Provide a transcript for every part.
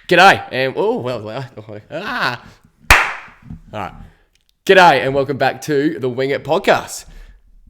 G'day, and all right. G'day, and welcome back to the Wing It podcast.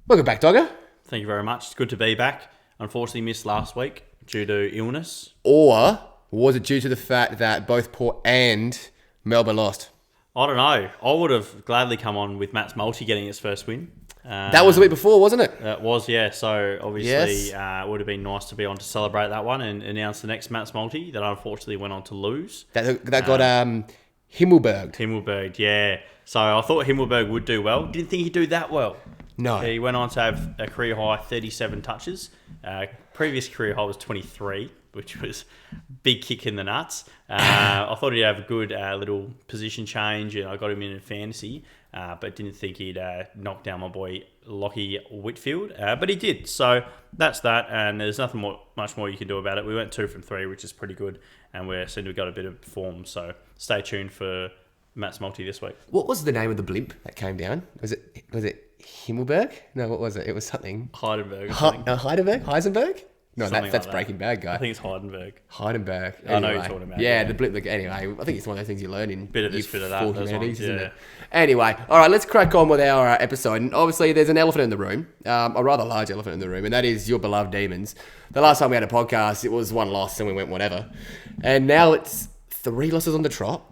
Welcome back, Dogger. Thank you very much. It's good to be back. Unfortunately, missed last week due to illness. Or was it due to the fact that both Port and Melbourne lost? I don't know. I would have gladly come on with Matt's multi getting its first win. That was the week before, wasn't it? It was, yeah. So obviously, it would have been nice to be on to celebrate that one and announce the next Matt's multi that unfortunately went on to lose. That got Himmelberged. Himmelberg, yeah. So I thought Himmelberg would do well. Didn't think he'd do that well. No. He went on to have a career high 37 touches. Previous career high was 23, which was big kick in the nuts. I thought he'd have a good little position change, and I got him in fantasy, but didn't think he'd knock down my boy Lockie Whitfield. But he did. So that's that, and there's nothing much more you can do about it. We went 2 from 3, which is pretty good, and we seem to have got a bit of form. So stay tuned for Matt's multi this week. What was the name of the blimp that came down? Was it Himmelberg? No, what was it? It was something. Heidenberg. Heisenberg? No, Something that's like that. Breaking Bad guy. I think it's Heidenberg. Heidenberg. I know what you're talking about. Yeah, the blip. Anyway, I think it's one of those things you learn in Bit of this, bit of that. full Those humanities, ones, isn't yeah. it? Anyway, all right, let's crack on with our episode. And obviously, there's an elephant in the room, a rather large elephant in the room, and that is your beloved Demons. The last time we had a podcast, it was 1 loss, and we went whatever. And now it's 3 losses on the trot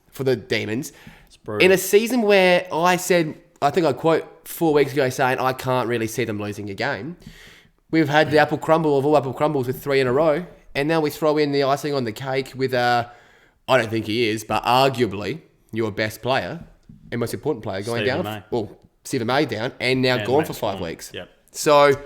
for the Demons. It's brutal. In a season where I think I quote 4 weeks ago saying I can't really see them losing a game. We've had the apple crumble of all apple crumbles with 3 in a row. And now we throw in the icing on the cake with, I don't think he is, but arguably your best player and most important player going Stephen down. May. Well, Stephen May down and now And gone Max for 5 gone. weeks. Yep. So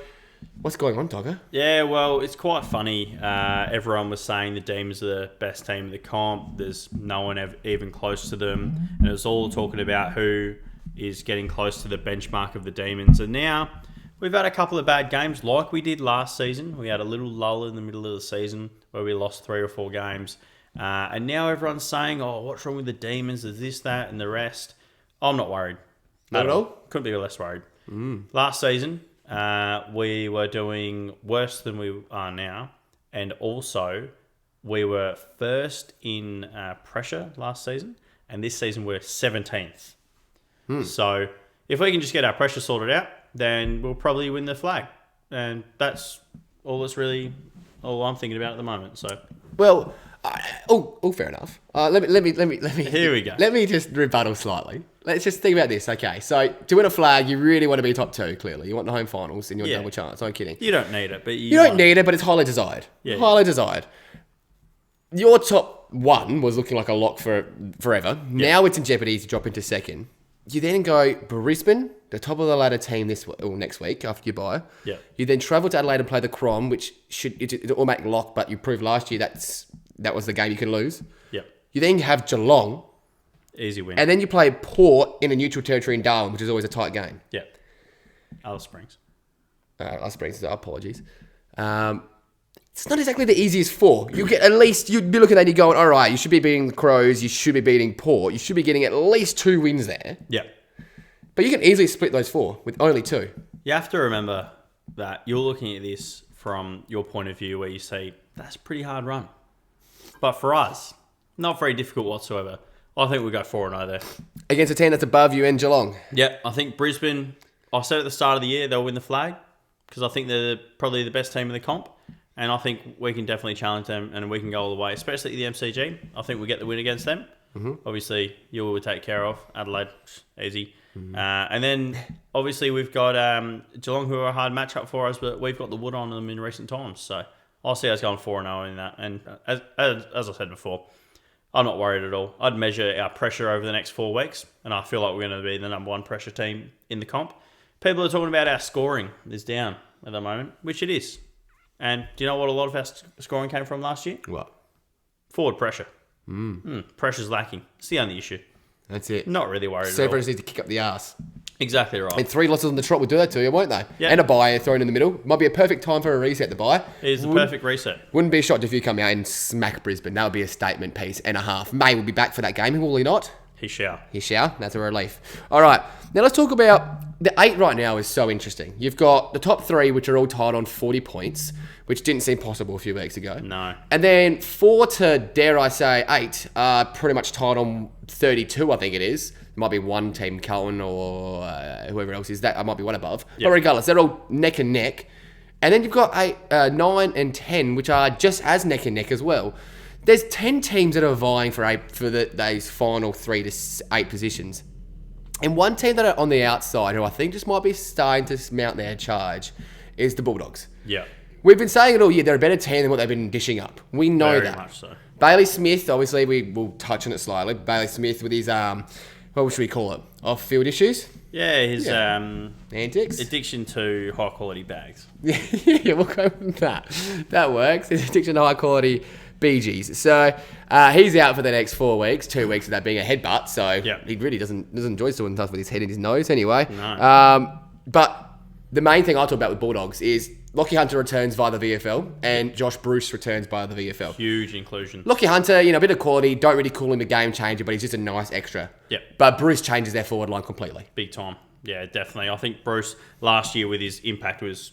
what's going on, Dogger? Yeah, well, it's quite funny. Everyone was saying the Demons are the best team in the comp. There's no one even close to them. And it was all talking about who is getting close to the benchmark of the Demons. And now we've had a couple of bad games like we did last season. We had a little lull in the middle of the season where we lost 3 or 4 games. And now everyone's saying, oh, what's wrong with the Demons? There's this, that, and the rest. I'm not worried. Not at all? Couldn't be less worried. Last season, we were doing worse than we are now. And also, we were first in pressure last season. And this season, we're 17th. So if we can just get our pressure sorted out, then we'll probably win the flag. And that's all I'm thinking about at the moment. So Well, fair enough. Let me. Here we go. Let me just rebuttal slightly. Let's just think about this. Okay, so to win a flag, you really want to be top 2. Clearly, you want the home finals, and you want Yeah. double chance. No kidding. you don't need it, but You don't need it, but it's highly desired. Yeah. Highly desired. Your top 1 was looking like a lock for forever. Now it's in jeopardy to drop into 2nd. You then go Brisbane, the top of the ladder team next week after you buy. Yeah. You then travel to Adelaide and play the Crom, which it's an automatic lock, but you proved last year that was the game you can lose. Yep. You then have Geelong, Easy win. and then you play Port in a neutral territory in Darwin, which is always a tight game. Yep. Alice Springs. Us Springs, apologies. It's not exactly the easiest 4. You get at least, you'd be looking at it and going, all right, you should be beating the Crows, you should be beating Port, you should be getting at least 2 wins there. Yep. But you can easily split those 4 with only 2. You have to remember that you're looking at this from your point of view where you say, that's a pretty hard run. But for us, not very difficult whatsoever. I think we'll go 4-0 there. Against a team that's above you and Geelong. Yep. I think Brisbane, I said at the start of the year, they'll win the flag because I think they're probably the best team in the comp. And I think we can definitely challenge them and we can go all the way, especially at the MCG. I think we'll get the win against them. Mm-hmm. Obviously, you will take care of. Adelaide, easy. Mm-hmm. And then, obviously, we've got Geelong, who are a hard matchup for us, but we've got the wood on them in recent times. So I'll see us going 4-0 in that. And as I said before, I'm not worried at all. I'd measure our pressure over the next 4 weeks, and I feel like we're going to be the number 1 pressure team in the comp. People are talking about our scoring is down at the moment, which it is. And do you know what a lot of our scoring came from last year? What? Forward pressure. Pressure's lacking. It's the only issue. That's it. Not really worried So at all. everyone just needs to kick up the arse. Exactly right. And 3 losses on the trot will do that to you, won't they? Yeah. And a bye thrown in the middle. Might be a perfect time for a reset, the bye. It is the perfect reset. Wouldn't be a shock if you come out and smack Brisbane. That would be a statement piece and a half. May will be back for that game, will he not? He shall. He shall. That's a relief. All right. Now let's talk about the 8 right now is so interesting. You've got the top 3, which are all tied on 40 points, which didn't seem possible a few weeks ago. No. And then 4 to, dare I say, 8 are pretty much tied on 32, I think it is. It might be one team, Carlton or whoever else is that. I might be one above. Yep. But regardless, they're all neck and neck. And then you've got 9 and 10, which are just as neck and neck as well. There's 10 teams that are vying for those final 3 to 8 positions. And one team that are on the outside, who I think just might be starting to mount their charge, is the Bulldogs. Yeah. We've been saying it all year, they're a better team than what they've been dishing up. We know Very that. much so. Bailey Smith, obviously, we will touch on it slightly. Bailey Smith with his, what should we call it? Off-field issues? Yeah, his Antics? addiction to high-quality bags. Yeah, we'll go with that. That works. His addiction to high-quality BGs. So he's out for the next 4 weeks, 2 weeks of that being a headbutt. So he really doesn't enjoy doing stuff with his head in his nose anyway. No. But the main thing I talk about with Bulldogs is Lockie Hunter returns via the VFL and Josh Bruce returns via the VFL. Huge inclusion. Lockie Hunter, a bit of quality, don't really call him a game changer, but he's just a nice extra. Yep. But Bruce changes their forward line completely. Big time. Yeah, definitely. I think Bruce last year with his impact was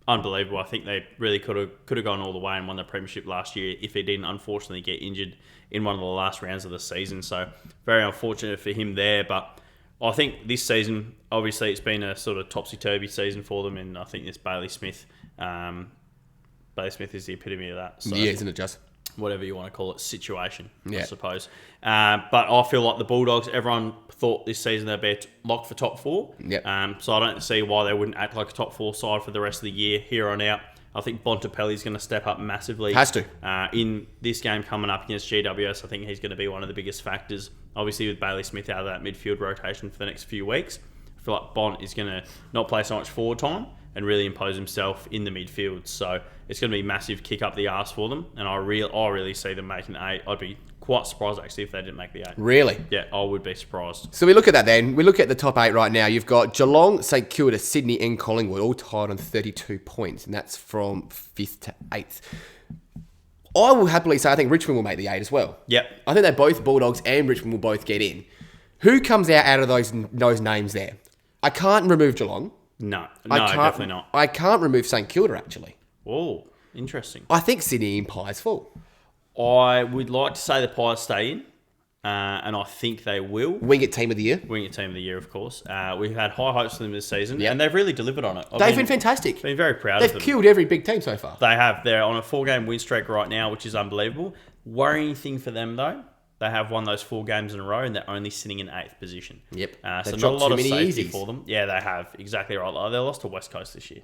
unbelievable. I think they really could have gone all the way and won the Premiership last year if he didn't unfortunately get injured in one of the last rounds of the season. So very unfortunate for him there. But I think this season, obviously, it's been a sort of topsy-turvy season for them, and I think this Bailey Smith is the epitome of that. So Yeah, isn't it just? whatever you want to call it, situation, Yeah. I suppose. But I feel like the Bulldogs, everyone thought this season they'd be locked for top 4. Yep. So I don't see why they wouldn't act like a top 4 side for the rest of the year here on out. I think Bontempelli's going to step up massively. Has to. In this game coming up against GWS, I think he's going to be one of the biggest factors. Obviously, with Bailey Smith out of that midfield rotation for the next few weeks, I feel like Bont is going to not play so much forward time and really impose himself in the midfield. So it's going to be a massive kick up the arse for them, and I really see them making 8. I'd be quite surprised actually if they didn't make the 8. Really? Yeah, I would be surprised. So we look at that then. We look at the top 8 right now. You've got Geelong, St Kilda, Sydney and Collingwood all tied on 32 points, and that's from 5th to 8th. I will happily say I think Richmond will make the 8 as well. Yep. I think that both Bulldogs and Richmond will both get in. Who comes out of those names there? I can't remove Geelong. No, Definitely not. I can't remove St Kilda, actually. Oh, interesting. I think Sydney in Pies full. I would like to say the Pies stay in, and I think they will. Wing it team of the year. Wing it team of the year, of course. We've had high hopes for them this season, Yep. and they've really delivered on it. They've been fantastic. Been very proud of They've them. killed every big team so far. They have. They're on a 4-game win streak right now, which is unbelievable. Worrying thing for them, though, they have won those 4 games in a row, and they're only sitting in 8th position. Yep. So They've not a lot dropped of too many safety easies. for them. Yeah, they have. Exactly right. They lost to West Coast this year.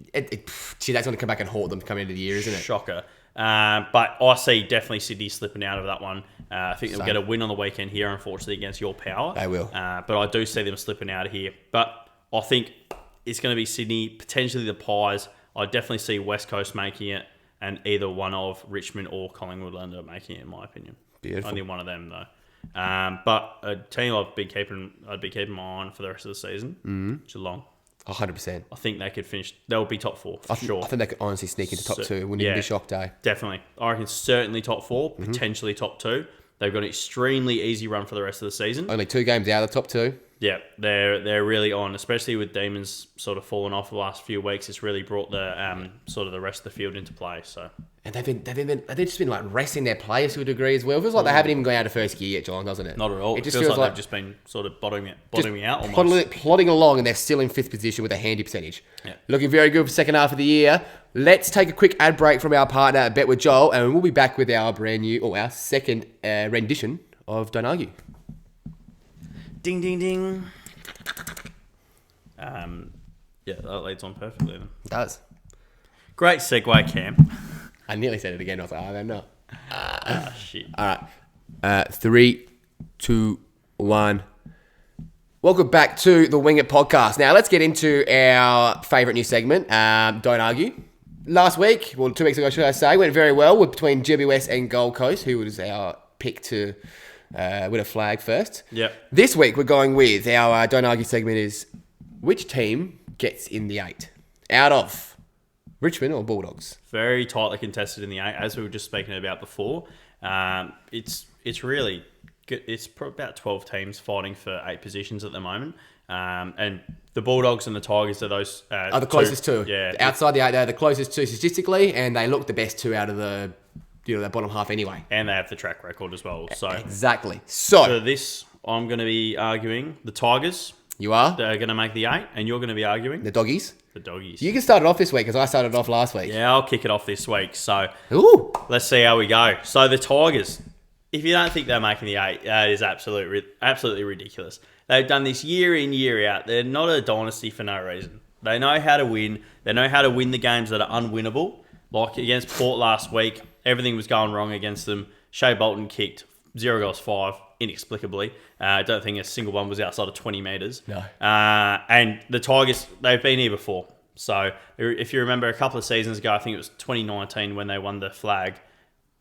Gee, that's going to come back and haunt them coming into the year, isn't it? Shocker. But I see definitely Sydney slipping out of that one. I think they'll Same. get a win on the weekend here, unfortunately, against Your Power. They will. But I do see them slipping out of here. But I think it's going to be Sydney, potentially the Pies. I definitely see West Coast making it, and either one of Richmond or Collingwood will end up making it, in my opinion. Beautiful. Only one of them, though. But a team I'd be keeping my eye on for the rest of the season, Geelong. 100%. I think they could finish. They'll be top 4 for sure. I think they could honestly sneak into top 2. Wouldn't even be shocked, eh? Definitely. I reckon certainly top 4, potentially top 2. They've got an extremely easy run for the rest of the season. Only 2 games out of the top 2. Yeah, they're really on, especially with Demons sort of falling off the last few weeks. It's really brought the sort of the rest of the field into play. So And they've just been like resting their players to a degree as well. It feels like they haven't even gone out of first gear yet, Geelong, doesn't it? not at all. It It just feels like they've just been sort of bottoming out almost. plodding along, and they're still in 5th position with a handy percentage. Yeah. Looking very good for the second half of the year. Let's take a quick ad break from our partner, Bet with Joel, and we'll be back with our our second rendition of Don't Argue. Ding, ding, ding. Yeah, that leads on perfectly then. It does. Great segue, Cam. I nearly said it again. I was like, oh, they're not. Shit. All right. 3, 2, 1. Welcome back to the Wing It podcast. Now, let's get into our favourite new segment, Don't Argue. Last week, 2 weeks ago, should I say, went very well between GWS and Gold Coast, who was our pick to win a flag first. Yep. This week, we're going with our Don't Argue segment is, which team gets in the 8 out of Richmond or Bulldogs? Very tightly contested in the 8, as we were just speaking about before. It's really good. It's about 12 teams fighting for 8 positions at the moment. And the Bulldogs and the Tigers are those Are the closest two. Yeah, Outside the 8, they're the closest two statistically, and they look the best two out of the the bottom half anyway. and they have the track record as well. So Exactly. for this, I'm going to be arguing the Tigers. You are? They're going to make the 8, and you're going to be arguing The Doggies? the Doggies. You can start it off this week, because I started it off last week. Yeah, I'll kick it off this week. So Ooh. let's see how we go. So the Tigers, if you don't think they're making the 8, that is absolutely ridiculous. They've done this year in, year out. They're not a dynasty for no reason. They know how to win. They know how to win the games that are unwinnable. Like against Port last week, everything was going wrong against them. Shea Bolton kicked 0 goals 5, inexplicably. I don't think a single one was outside of 20 metres. No. And the Tigers, they've been here before. So if you remember a couple of seasons ago, I think it was 2019 when they won the flag,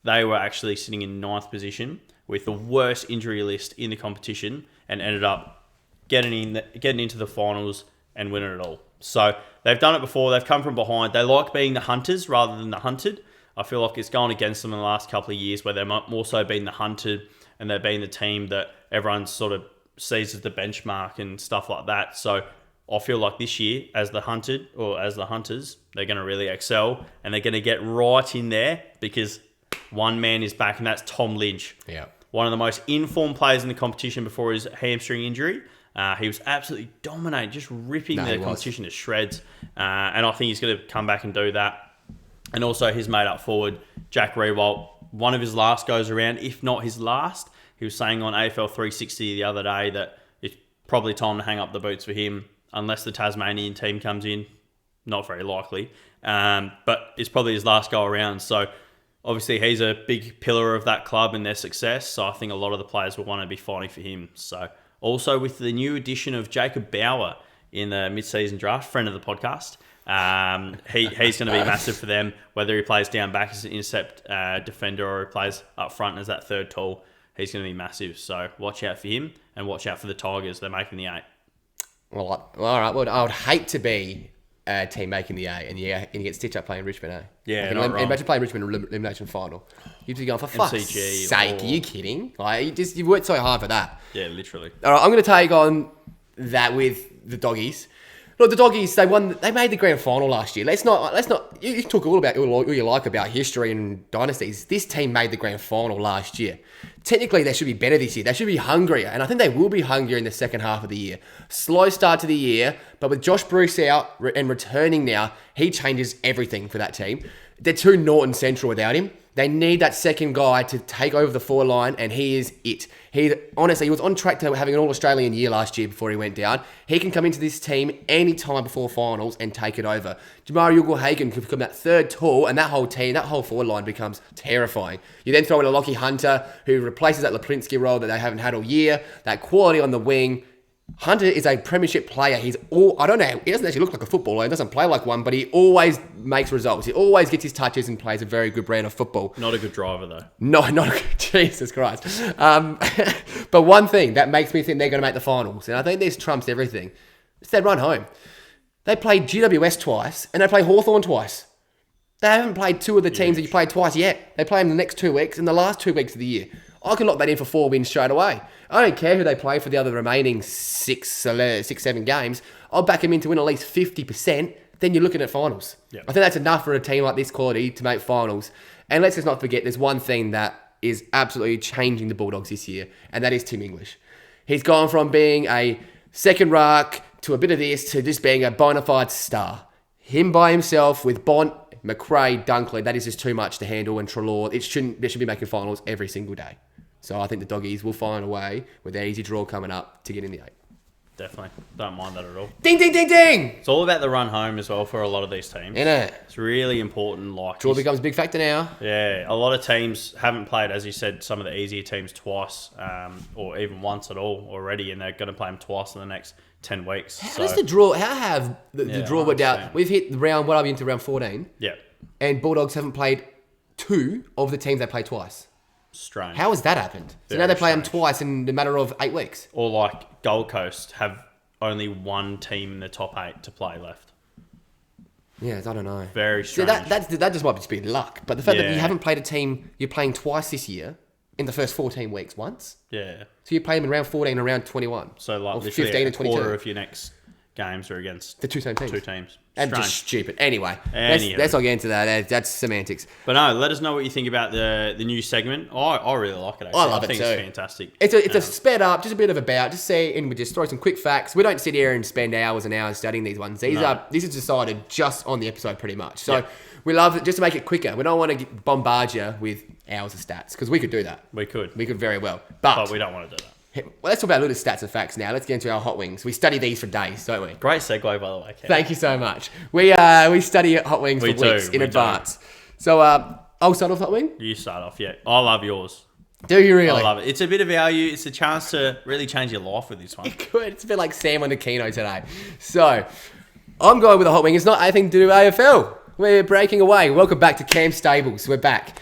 they were actually sitting in 9th position with the worst injury list in the competition and ended up getting into the finals and winning it all. So they've done it before. They've come from behind. They like being the hunters rather than the hunted. I feel like it's gone against them in the last couple of years where they've more so been the hunted and they've been the team that everyone sort of sees as the benchmark and stuff like that. So I feel like this year, as the hunted or as the hunters, they're going to really excel and they're going to get right in there because one man is back, and that's Tom Lynch. Yeah. One of the most informed players in the competition before his hamstring injury. He was absolutely dominating, just ripping the competition to shreds. And I think he's going to come back and do that. And also his mate up forward, Jack Rewalt, one of his last goes around, if not his last. He was saying on AFL 360 the other day that it's probably time to hang up the boots for him, unless the Tasmanian team comes in. Not very likely. But it's probably his last go around. So obviously he's a big pillar of that club and their success. So I think a lot of the players will want to be fighting for him. So also with the new addition of Jacob Bauer in the mid-season draft, friend of the podcast, he's going to be massive for them, whether he plays down back as an intercept defender or he plays up front as that third tall. He's going to be massive. So watch out for him and watch out for the Tigers. They're making the 8. Well, all right. Well, I would hate to be a team making the 8 and you get stitched up playing Richmond, eh? Yeah, like, not wrong. imagine playing Richmond in elimination final. You'd be going, for fuck's MCG sake, are you kidding? Like, you worked so hard for that. Yeah, literally. All right, I'm going to take on that with the Doggies. Look, the Doggies, they made the grand final last year. Let's not. You talk a little about what you like about history and dynasties. This team made the grand final last year. Technically, they should be better this year. They should be hungrier, and I think they will be hungrier in the second half of the year. Slow start to the year, but with Josh Bruce out and returning now, he changes everything for that team. They're too Norton central without him. They need that second guy to take over the forward line, and he is it. He was on track to having an All-Australian year last year before he went down. He can come into this team any time before finals and take it over. Jamari Ugle-Hagan could become that third tall, and that whole team, that whole forward line becomes terrifying. You then throw in a Lockie Hunter, who replaces that Lipinski role that they haven't had all year, that quality on the wing. Hunter is a premiership player. I don't know, he doesn't actually look like a footballer. He doesn't play like one, but he always makes results. He always gets his touches and plays a very good brand of football. Not a good driver, though. No, not a good, Jesus Christ. But one thing that makes me think they're going to make the finals, and I think this trumps everything, it's their run home. They played GWS twice, and they play Hawthorn twice. They haven't played two of the teams that you played twice yet. They play them the next 2 weeks and the last 2 weeks of the year. I can lock that in for 4 wins straight away. I don't care who they play for the other remaining 7 games. I'll back them in to win at least 50%. Then you're looking at finals. Yep. I think that's enough for a team like this quality to make finals. And let's just not forget, there's one thing that is absolutely changing the Bulldogs this year, and that is Tim English. He's gone from being a second ruck to a bit of this to just being a bona fide star. Him by himself with Bont, McRae, Dunkley, that is just too much to handle, and Treloar, they should be making finals every single day. So I think the Doggies will find a way with their easy draw coming up to get in the 8. Definitely. Don't mind that at all. Ding, ding, ding, ding! It's all about the run home as well for a lot of these teams. Innit? It's really important. Draw becomes a big factor now. Yeah, a lot of teams haven't played, as you said, some of the easier teams twice or even once at all already, and they're going to play them twice in the next 10 weeks. How have the draw worked out? We've hit round, what are we into, round 14? Yeah. And Bulldogs haven't played 2 of the teams they played twice. Strange. How has that happened? So now they play them twice in a matter of 8 weeks. Or like Gold Coast have only one team in the top 8 to play left. Yeah, I don't know. Very strange. So that just might just be luck. But the fact that you haven't played a team you're playing twice this year in the first 14 weeks once. Yeah. So you play them in round 14 and round 21. So like or literally 15 a and 22. quarter of your next games are against The two same teams. two teams. And Strange. just stupid. Anyway, Anywho. let's not get into that. That's semantics. But no, let us know what you think about the new segment. I really like it, actually. I love it think too. it's fantastic. It's a sped up, just a bit of a bout. Just say, and we just throw some quick facts. We don't sit here and spend hours and hours studying these ones. This is decided just on the episode, pretty much. So we love it just to make it quicker. We don't want to bombard you with hours of stats because we could do that. We could very well, but we don't want to do that. Well, let's talk about a little stats and facts now. Let's get into our hot wings. We study these for days, don't we? Great segue, by the way, Kev. Thank you so much. We study hot wings for weeks in advance. So I'll start off hot wing. You start off, yeah. I love yours. Do you really? I love it. It's a bit of value. It's a chance to really change your life with this one. Good. It's a bit like Sam on the Keno today. So I'm going with a hot wing. It's not anything to do with AFL. We're breaking away. Welcome back to Cam Stables. We're back.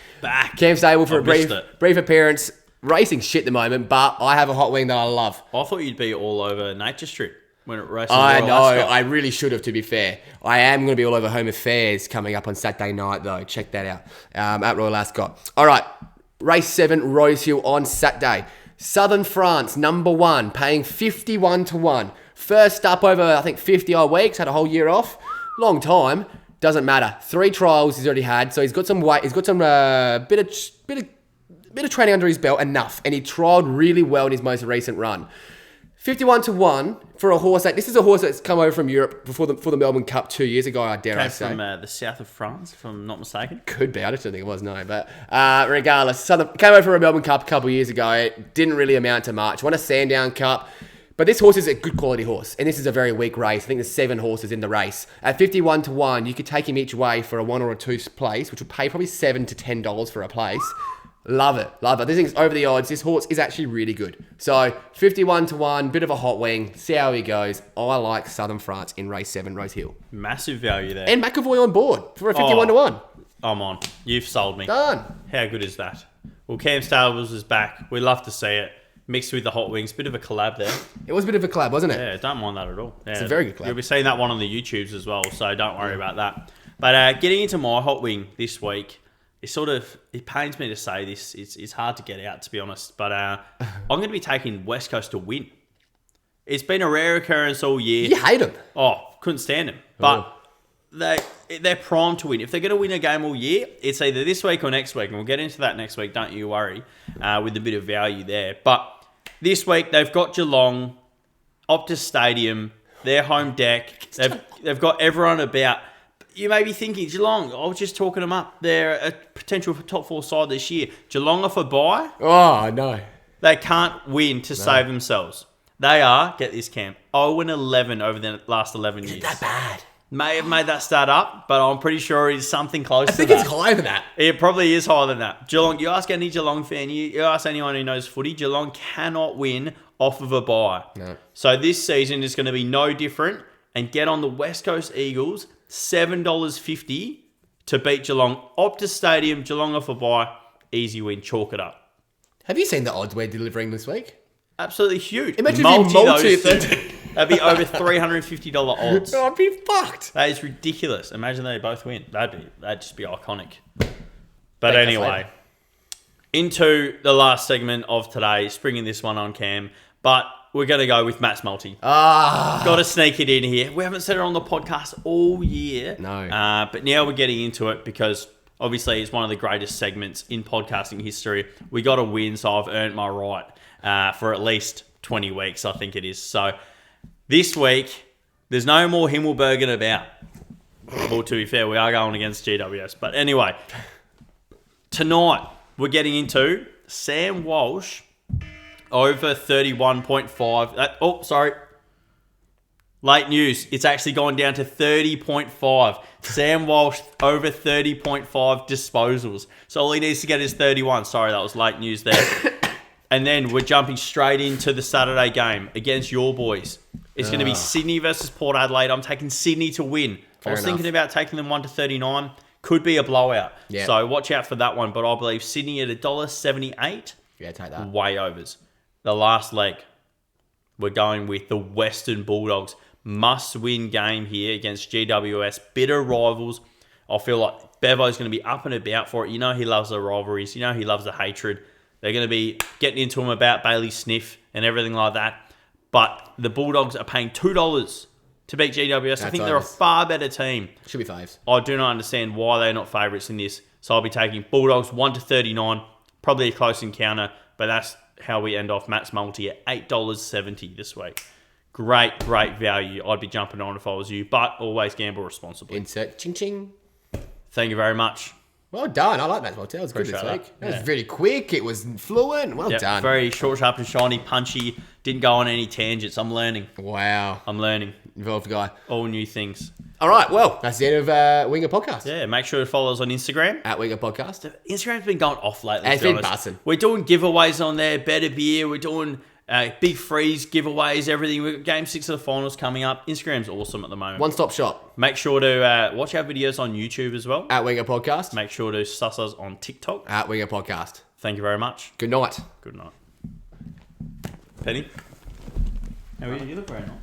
Cam Stable for a brief appearance. Racing shit at the moment, but I have a hot wing that I love. I thought you'd be all over Nature Strip when it races. I know. I really should have, to be fair. I am going to be all over Home Affairs coming up on Saturday night, though. Check that out at Royal Ascot. All right. Race 7, Rosehill on Saturday. Southern France, number 1, paying 51 to 1. First up over, I think, 50 odd weeks. Had a whole year off. Long time. Doesn't matter. 3 trials he's already had. So he's got some weight. He's got some bit of training under his belt, enough, and he trialled really well in his most recent run. 51 to 1 for a horse. This is a horse that's come over from Europe for the Melbourne Cup 2 years ago, I dare I say. Came from the south of France, if I'm not mistaken. Could be. I just don't think it was, no. But regardless, came over for a Melbourne Cup a couple of years ago. It didn't really amount to much. Won a Sandown Cup. But this horse is a good quality horse, and this is a very weak race. I think there's 7 horses in the race. At 51 to 1, you could take him each way for a 1 or a 2 place, which would pay probably $7 to $10 for a place. Love it. This thing's over the odds. This horse is actually really good. So 51 to 1, bit of a hot wing. See how he goes. I like Southern France in race 7, Rosehill. Massive value there. And McAvoy on board for a 51 to 1. I'm on. You've sold me. Done. How good is that? Well, Cam Stables is back. We love to see it. Mixed with the hot wings. Bit of a collab there. It was a bit of a collab, wasn't it? Yeah, don't mind that at all. Yeah, it's a very good collab. You'll be seeing that one on the YouTubes as well, so don't worry about that. But getting into my hot wing this week, it pains me to say this. It's hard to get out, to be honest. But I'm going to be taking West Coast to win. It's been a rare occurrence all year. You hate them. Oh, couldn't stand them. But they're primed to win. If they're going to win a game all year, it's either this week or next week. And we'll get into that next week, don't you worry, with a bit of value there. But this week, they've got Geelong, Optus Stadium, their home deck. They've got everyone about. You may be thinking, Geelong, I was just talking them up. They're a potential top 4 side this year. Geelong are for bye. Oh, no. They can't win to save themselves. They are, get this, Cam, 0-11 over the last 11 years. Is that bad? May have made that start up, but I'm pretty sure it's something close to that. I think it's higher than that. It probably is higher than that. Geelong, you ask any Geelong fan, you ask anyone who knows footy, Geelong cannot win off of a bye. No. So this season is going to be no different. And get on the West Coast Eagles, $7.50 to beat Geelong. Optus Stadium, Geelong off a bye. Easy win, chalk it up. Have you seen the odds we're delivering this week? Absolutely huge. Imagine if you multi those two. That'd be over $350 odds. Oh, I'd be fucked. That is ridiculous. Imagine they both win. That'd just be iconic. But anyway, into the last segment of today, springing this one on Cam. But we're going to go with Matt's multi. Got to sneak it in here. We haven't said it on the podcast all year. No. But now we're getting into it because obviously it's one of the greatest segments in podcasting history. We got to win, so I've earned my right for at least 20 weeks, I think it is. So this week, there's no more Himmelbergen about. Well, to be fair, we are going against GWS. But anyway, tonight we're getting into Sam Walsh over 31.5. Sorry. Late news. It's actually gone down to 30.5. Sam Walsh over 30.5 disposals. So all he needs to get is 31. Sorry, that was late news there. And then we're jumping straight into the Saturday game against your boys. It's going to be Sydney versus Port Adelaide. I'm taking Sydney to win. I was thinking about taking them 1-39. Could be a blowout. Yeah. So watch out for that one. But I believe Sydney at $1.78. Yeah, take that. Way overs. The last leg, we're going with the Western Bulldogs. Must-win game here against GWS. Bitter rivals. I feel like Bevo's going to be up and about for it. You know he loves the rivalries. You know he loves the hatred. They're going to be getting into them about Bailey Sniff and everything like that. But the Bulldogs are paying $2 to beat GWS. I think they're a far better team. Should be faves. I do not understand why they're not favourites in this. So I'll be taking Bulldogs 1-39. Probably a close encounter, but that's how we end off Matt's multi at $8.70 this week. Great value. I'd be jumping on if I was you, but always gamble responsibly. Insert ching ching. Thank you very much. Well done. I like Matt's multi. That was good this week. That was very quick. It was fluent. Well done. Very short, sharp and shiny, punchy. Didn't go on any tangents. I'm learning. Wow. I'm learning. Involved guy. All new things. All right. Well, that's the end of Winger Podcast. Yeah. Make sure to follow us on Instagram. At Winger Podcast. Instagram's been going off lately. It's been bussing. We're doing giveaways on there. Better beer. We're doing big freeze giveaways. Everything. We've got Game 6 of the finals coming up. Instagram's awesome at the moment. One-stop shop. Make sure to watch our videos on YouTube as well. At Winger Podcast. Make sure to suss us on TikTok. At Winger Podcast. Thank you very much. Good night. Good night. Penny? How are you? You look very nice.